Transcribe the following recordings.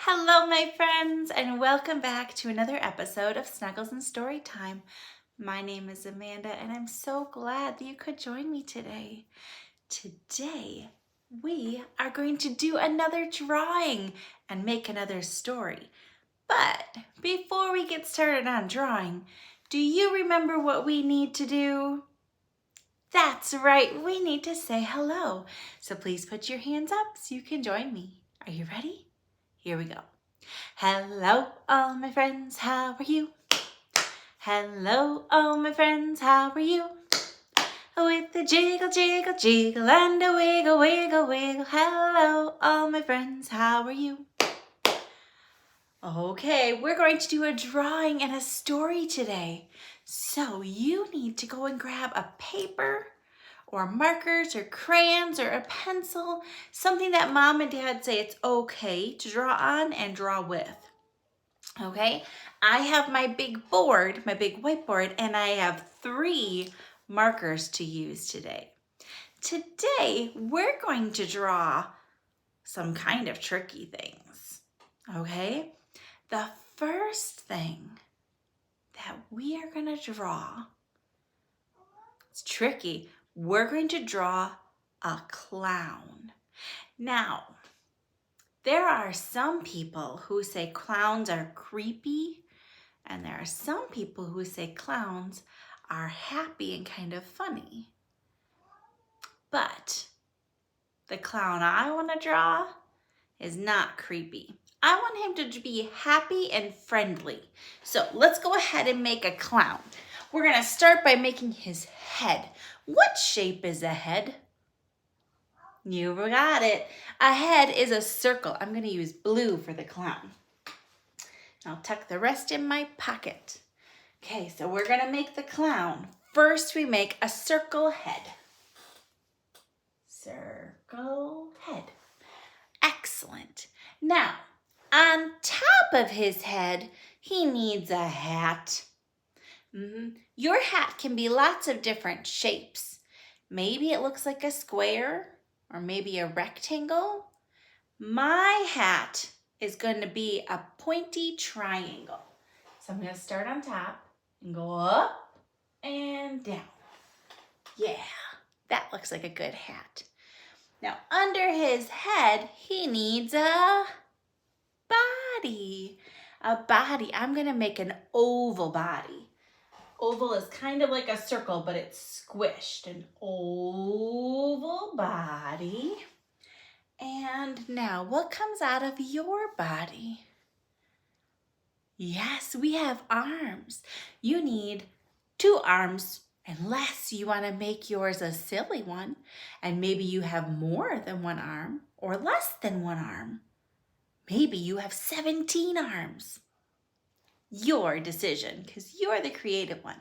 Hello, my friends, and welcome back to another episode of Snuggles and Storytime. My name is Amanda, and I'm so glad that you could join me today. Today, we are going to do another drawing and make another story. But before we get started on drawing, do you remember what we need to do? That's right, we need to say hello. So please put your hands up so you can join me. Are you ready? Here we go. Hello, all my friends, how are you? Hello, all my friends, how are you? With a jiggle, jiggle, jiggle, and a wiggle, wiggle, wiggle. Hello, all my friends, how are you? Okay, we're going to do a drawing and a story today. So you need to go and grab a paper or markers or crayons or a pencil, something that mom and dad say it's okay to draw on and draw with. Okay, I have my big board, my big whiteboard, and I have 3 markers to use today. Today, we're going to draw some kind of tricky things. Okay, the first thing that we are going to draw, it's tricky. We're going to draw a clown. Now, there are some people who say clowns are creepy, and there are some people who say clowns are happy and kind of funny. But the clown I want to draw is not creepy. I want him to be happy and friendly. So let's go ahead and make a clown. We're going to start by making his head. What shape is a head? You got it. A head is a circle. I'm going to use blue for the clown. I'll tuck the rest in my pocket. Okay, so we're going to make the clown. First, we make a circle head. Circle head. Excellent. Now, on top of his head, he needs a hat. Your hat can be lots of different shapes. Maybe it looks like a square or maybe a rectangle. My hat is going to be a pointy triangle. So I'm going to start on top and go up and down. Yeah, that looks like a good hat. Now, under his head, he needs a body. A body. I'm going to make an oval body. Oval is kind of like a circle, but it's squished. An oval body. And now, what comes out of your body? Yes, we have arms. You need 2 arms, unless you want to make yours a silly one, and maybe you have more than 1 arm or less than 1 arm. Maybe you have 17 arms. Your decision, because you're the creative one.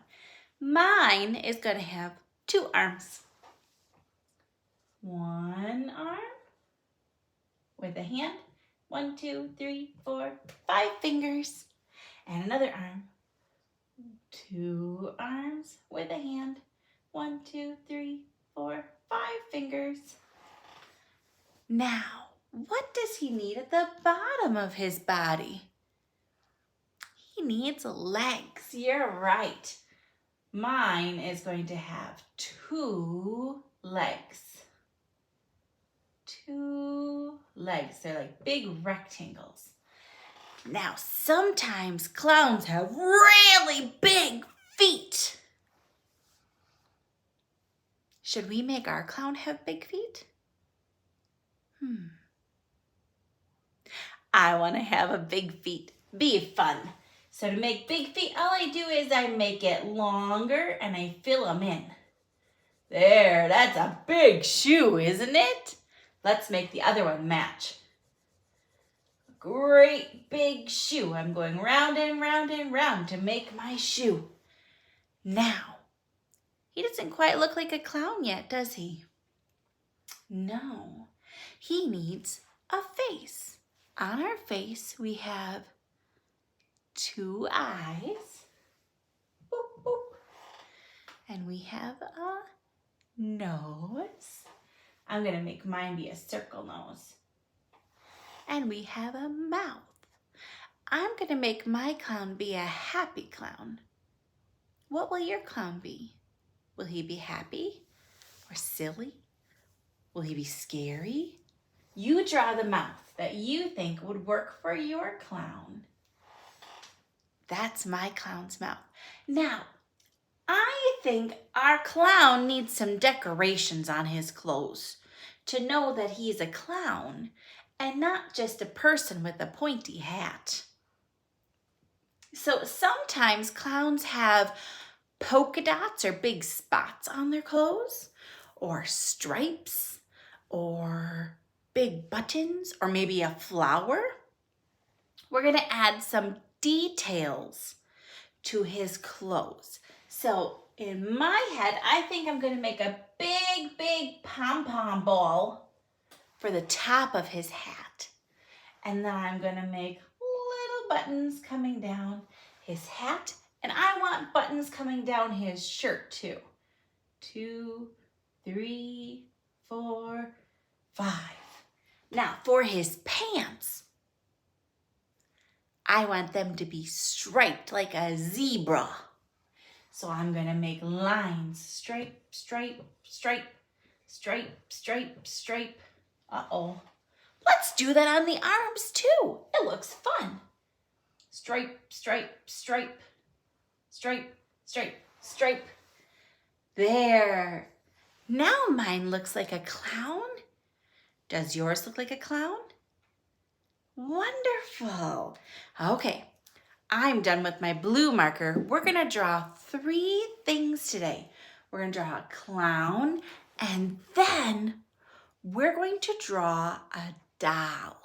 Mine is going to have 2 arms. 1 arm with a hand. 1, 2, 3, 4, 5 fingers. And another arm. 2 arms with a hand. 1, 2, 3, 4, 5 fingers. Now, what does he need at the bottom of his body? He needs legs. You're right. Mine is going to have 2 legs. 2 legs. They're like big rectangles. Now, sometimes clowns have really big feet. Should we make our clown have big feet? I want to have a big feet. Be fun. So to make big feet, all I do is I make it longer and I fill them in. There, that's a big shoe, isn't it? Let's make the other one match. Great big shoe. I'm going round and round and round to make my shoe. Now, he doesn't quite look like a clown yet, does he? No, he needs a face. On our face, we have 2 eyes. Boop, boop. And we have a nose. I'm going to make mine be a circle nose. And we have a mouth. I'm going to make my clown be a happy clown. What will your clown be? Will he be happy or silly? Will he be scary? You draw the mouth that you think would work for your clown. That's my clown's mouth. Now, I think our clown needs some decorations on his clothes to know that he's a clown and not just a person with a pointy hat. So sometimes clowns have polka dots or big spots on their clothes, or stripes, or big buttons, or maybe a flower. We're going to add some details to his clothes. So in my head, I think I'm going to make a big pom-pom ball for the top of his hat. And then I'm going to make little buttons coming down his hat. And I want buttons coming down his shirt too. 2, 3, 4, 5. Now for his pants, I want them to be striped like a zebra. So I'm going to make lines, stripe, stripe, stripe, stripe, stripe, stripe. Uh-oh. Let's do that on the arms too. It looks fun. Stripe, stripe, stripe, stripe, stripe, stripe. There. Now mine looks like a clown. Does yours look like a clown? Wonderful. Okay, I'm done with my blue marker. We're going to draw 3 things today. We're going to draw a clown, and then we're going to draw a doll.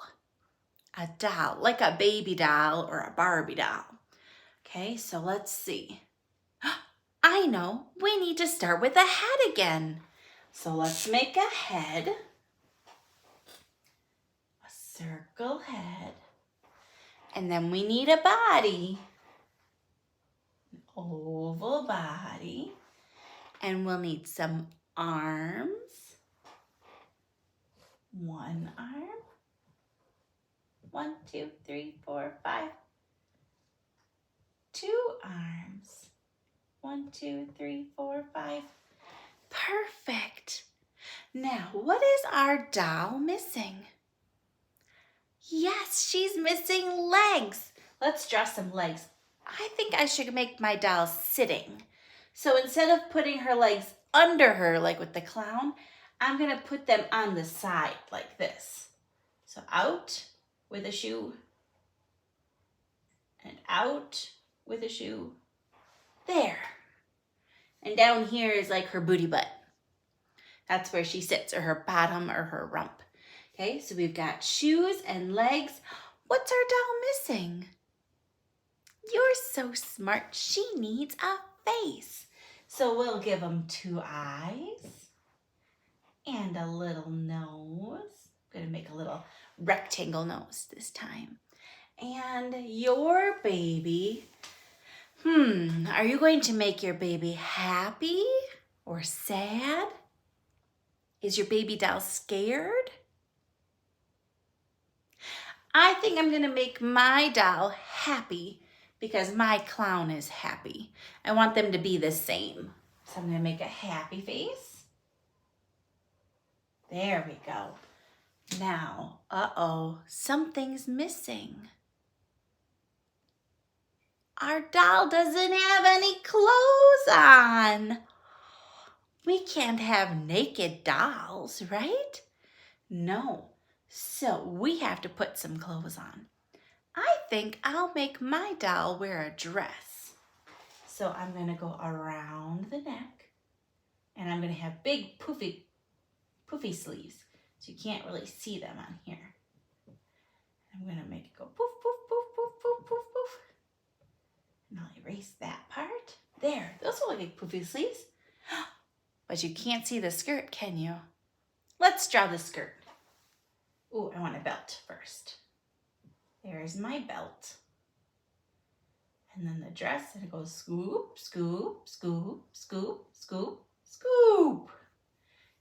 A doll, like a baby doll or a Barbie doll. Okay, so let's see. I know, we need to start with a head again. So let's make a head. A circle head. And then we need a body. An oval body. And we'll need some arms. 1 arm. 1, 2, 3, 4, 5. 2 arms. 1, 2, 3, 4, 5. Perfect. Now, what is our doll missing? Yes, she's missing legs. Let's draw some legs. I think I should make my doll sitting. So instead of putting her legs under her like with the clown, I'm going to put them on the side like this. So out with a shoe and out with a shoe. There. And down here is like her booty butt. That's where she sits, or her bottom or her rump. Okay, so we've got shoes and legs. What's our doll missing? You're so smart. She needs a face. So we'll give them 2 eyes and a little nose. I'm going to make a little rectangle nose this time. And your baby, are you going to make your baby happy or sad? Is your baby doll scared? I think I'm going to make my doll happy because my clown is happy. I want them to be the same. So I'm going to make a happy face. There we go. Now, something's missing. Our doll doesn't have any clothes on. We can't have naked dolls, right? No. So we have to put some clothes on. I think I'll make my doll wear a dress. So I'm going to go around the neck, and I'm going to have big poofy sleeves, so you can't really see them on here. I'm going to make it go poof, poof, poof, poof, poof, poof, poof. And I'll erase that part. There, those will look like poofy sleeves. But you can't see the skirt, can you? Let's draw the skirt. Ooh, I want a belt first. There's my belt. And then the dress, and it goes scoop, scoop, scoop, scoop, scoop, scoop.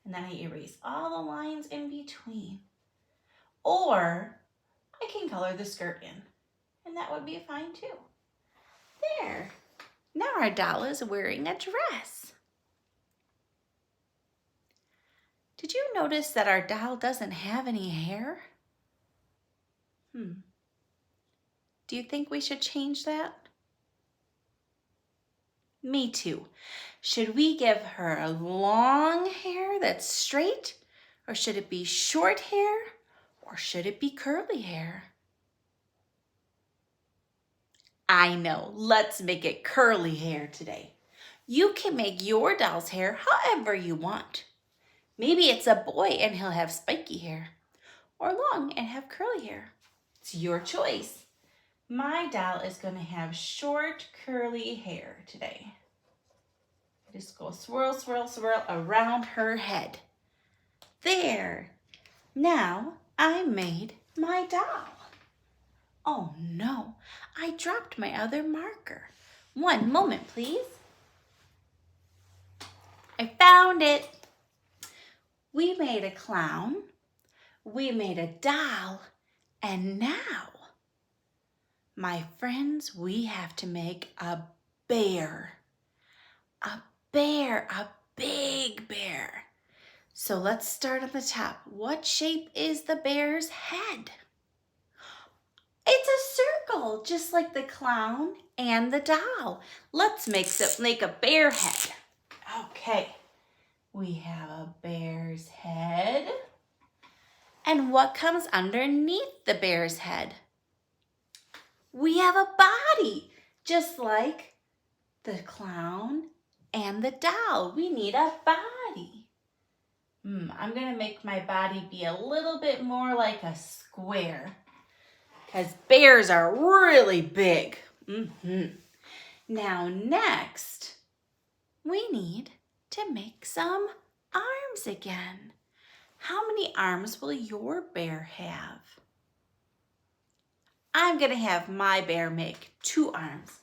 And then I erase all the lines in between. Or I can color the skirt in. and that would be fine too. There. Now our doll is wearing a dress. Did you notice that our doll doesn't have any hair? Do you think we should change that? Me too. Should we give her long hair that's straight, or should it be short hair, or should it be curly hair? I know, let's make it curly hair today. You can make your doll's hair however you want. Maybe it's a boy and he'll have spiky hair, or long and have curly hair. It's your choice. My doll is going to have short curly hair today. Just go swirl, swirl, swirl around her head. There. Now I made my doll. Oh no, I dropped my other marker. One moment, please. I found it. We made a clown, we made a doll, and now, my friends, we have to make a bear. A bear, a big bear. So let's start at the top. What shape is the bear's head? It's a circle, just like the clown and the doll. Let's make a bear head. Okay, we have a bear's head. And what comes underneath the bear's head? We have a body, just like the clown and the doll. We need a body. I'm gonna make my body be a little bit more like a square, because bears are really big. Now next, we need to make some arms again. How many arms will your bear have? I'm gonna have my bear make 2 arms,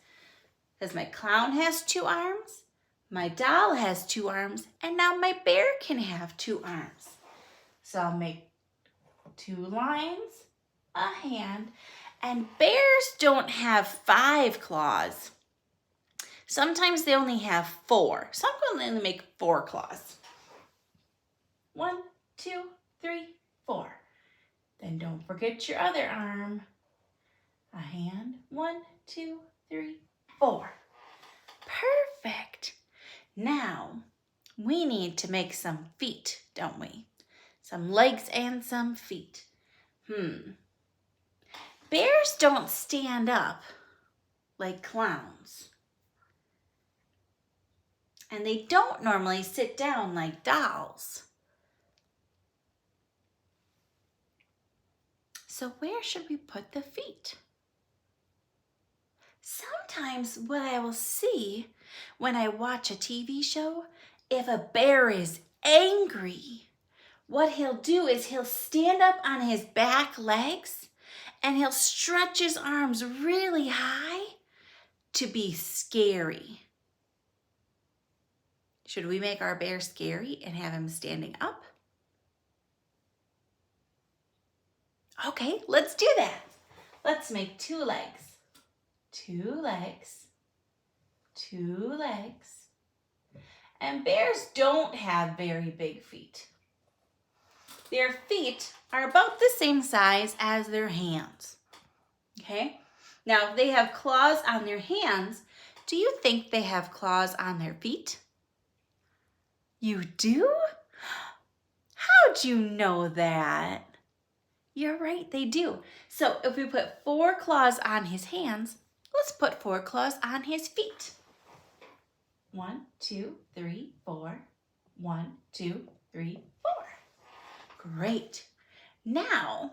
because my clown has 2 arms, my doll has 2 arms, and now my bear can have 2 arms. So I'll make 2 lines, a hand, and bears don't have 5 claws. Sometimes they only have 4. So I'm going to make 4 claws. 1, 2, 3, 4. Then don't forget your other arm. A hand. 1, 2, 3, 4. Perfect. Now we need to make some feet, don't we? Some legs and some feet. Bears don't stand up like clowns. And they don't normally sit down like dolls. So where should we put the feet? Sometimes what I will see when I watch a TV show, if a bear is angry, what he'll do is he'll stand up on his back legs and he'll stretch his arms really high to be scary. Should we make our bear scary and have him standing up? Okay, let's do that. Let's make 2 legs. 2 legs. 2 legs. And bears don't have very big feet. Their feet are about the same size as their hands. Okay? Now, if they have claws on their hands, do you think they have claws on their feet? You do? How'd you know that? You're right, they do. So if we put 4 claws on his hands, let's put 4 claws on his feet. 1, 2, 3, 4. 1, 2, 3, 4. Great. Now,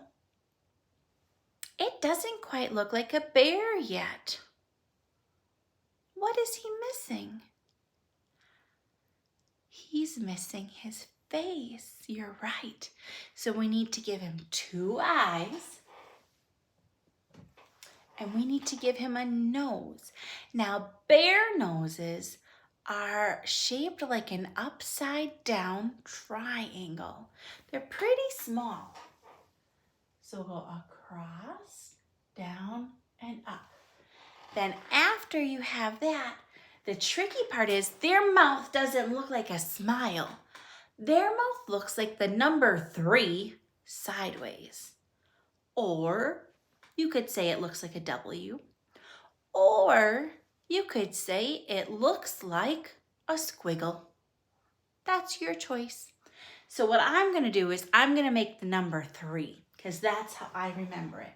it doesn't quite look like a bear yet. What is he missing? He's missing his face. You're right. So we need to give him 2 eyes. And we need to give him a nose. Now, bear noses are shaped like an upside down triangle. They're pretty small. So we'll go across, down, and Then after you have that, the tricky part is their mouth doesn't look like a smile. Their mouth looks like the number 3 sideways. Or you could say it looks like a W. Or you could say it looks like a squiggle. That's your choice. So what I'm going to do is I'm going to make the number 3 because that's how I remember it.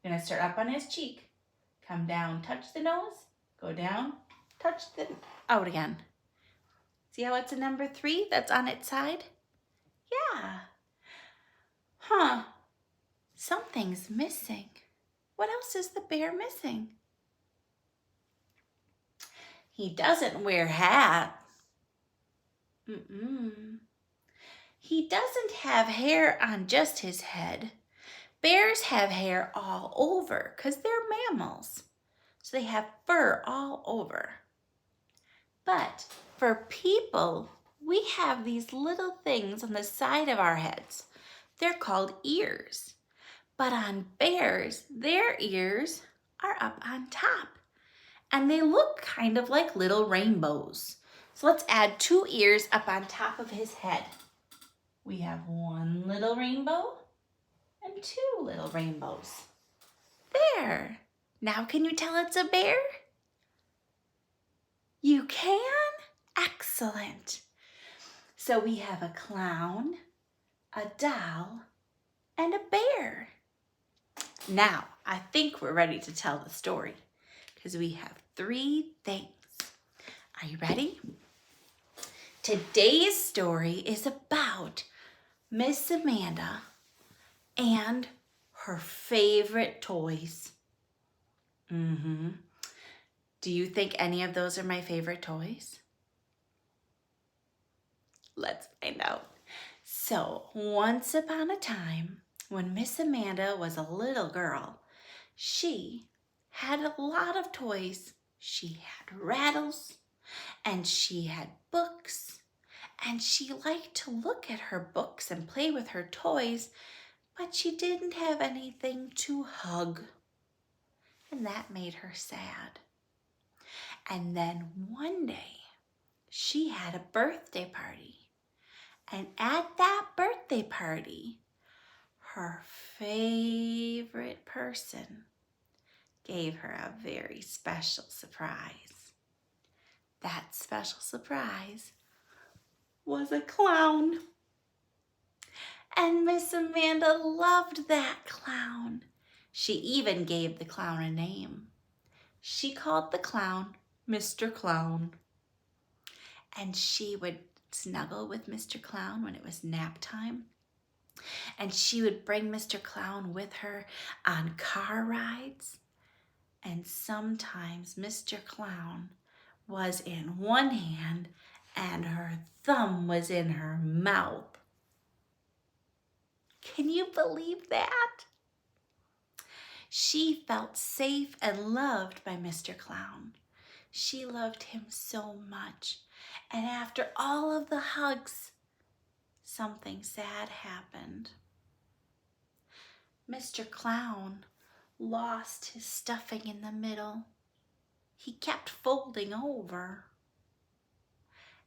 I'm going to start up on his cheek, come down, touch the nose, go down, touch the out again. See how it's a number 3 that's on its side? Yeah. Huh. Something's missing. What else is the bear missing? He doesn't wear a hat. He doesn't have hair on just his head. Bears have hair all over because they're mammals. So they have fur all over. But for people, we have these little things on the side of our heads. They're called ears. But on bears, their ears are up on top. And they look kind of like little rainbows. So let's add 2 ears up on top of his head. We have 1 little rainbow and 2 little rainbows. There. Now can you tell it's a bear? You can? Excellent. So we have a clown, a doll, and a bear. Now, I think we're ready to tell the story because we have 3 things. Are you ready? Today's story is about Miss Amanda and her favorite toys. Do you think any of those are my favorite toys? Let's find out. So, once upon a time, when Miss Amanda was a little girl, she had a lot of toys. She had rattles, and she had books, and she liked to look at her books and play with her toys, but she didn't have anything to hug, and that made her sad. And then one day, she had a birthday party, and at that birthday party, her favorite person gave her a very special surprise. That special surprise was a clown. And Miss Amanda loved that clown. She even gave the clown a name. She called the clown Mr. Clown. And she would snuggle with Mr. Clown when it was nap time. And she would bring Mr. Clown with her on car rides. And sometimes Mr. Clown was in one hand and her thumb was in her mouth. Can you believe that? She felt safe and loved by Mr. Clown. She loved him so much. And after all of the hugs, something sad happened. Mr. Clown lost his stuffing in the middle. He kept folding over.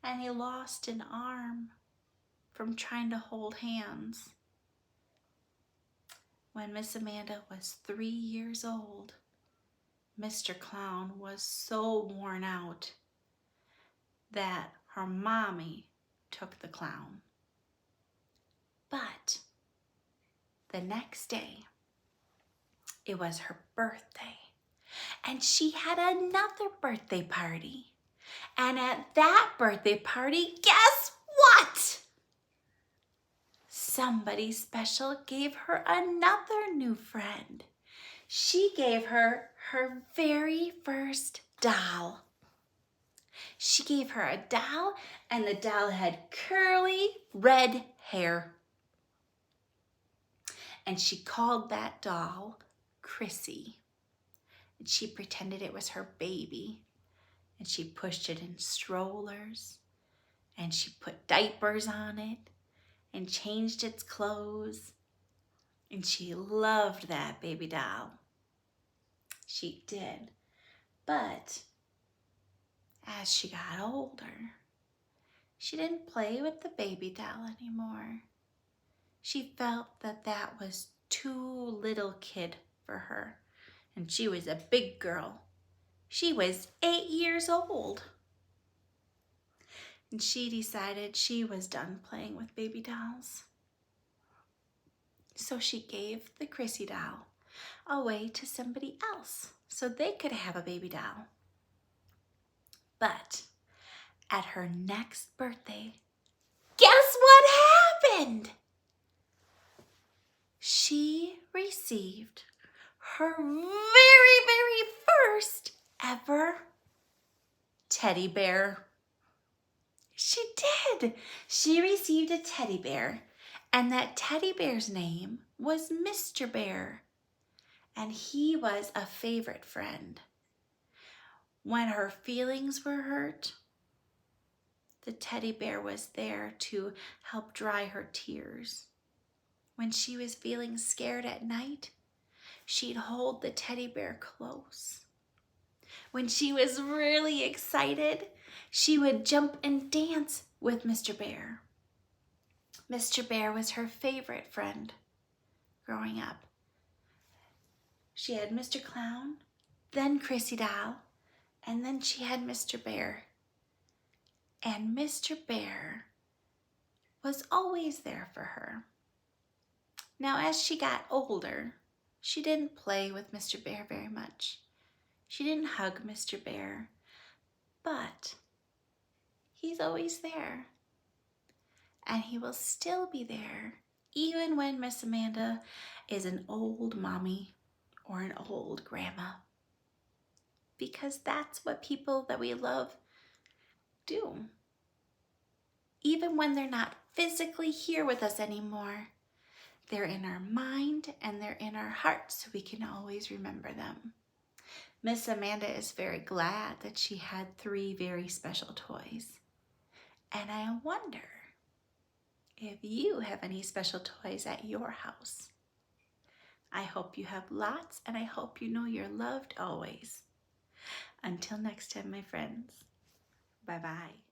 And he lost an arm from trying to hold hands. When Miss Amanda was 3 years old, Mr. Clown was so worn out that her mommy took the clown. But the next day, it was her birthday, and she had another birthday party. And at that birthday party, guess what? Somebody special gave her another new friend. She gave her her very first doll. She gave her a doll, and the doll had curly red hair. And she called that doll Chrissy. And she pretended it was her baby. And she pushed it in strollers. And she put diapers on it. And changed its clothes. And she loved that baby doll. She did. But as she got older, she didn't play with the baby doll anymore. She felt that that was too little kid for her, and she was a big girl. She was 8 years old. And she decided she was done playing with baby dolls. So she gave the Chrissy doll away to somebody else so they could have a baby doll. But at her next birthday, guess what happened? She received her very first ever teddy bear. She did. She received a teddy bear, and that teddy bear's name was Mr. Bear, and he was a favorite friend. When her feelings were hurt, the teddy bear was there to help dry her tears. When she was feeling scared at night, she'd hold the teddy bear close. When she was really excited, she would jump and dance with Mr. Bear. Mr. Bear was her favorite friend growing up. She had Mr. Clown, then Chrissy Doll, and then she had Mr. Bear. And Mr. Bear was always there for her. Now, as she got older, she didn't play with Mr. Bear very much. She didn't hug Mr. Bear, but he's always there. And he will still be there even when Miss Amanda is an old mommy or an old grandma. Because that's what people that we love do. Even when they're not physically here with us anymore, they're in our mind and they're in our heart, so we can always remember them. Miss Amanda is very glad that she had 3 very special toys. And I wonder if you have any special toys at your house. I hope you have lots, and I hope you know you're loved always. Until next time, my friends. Bye-bye.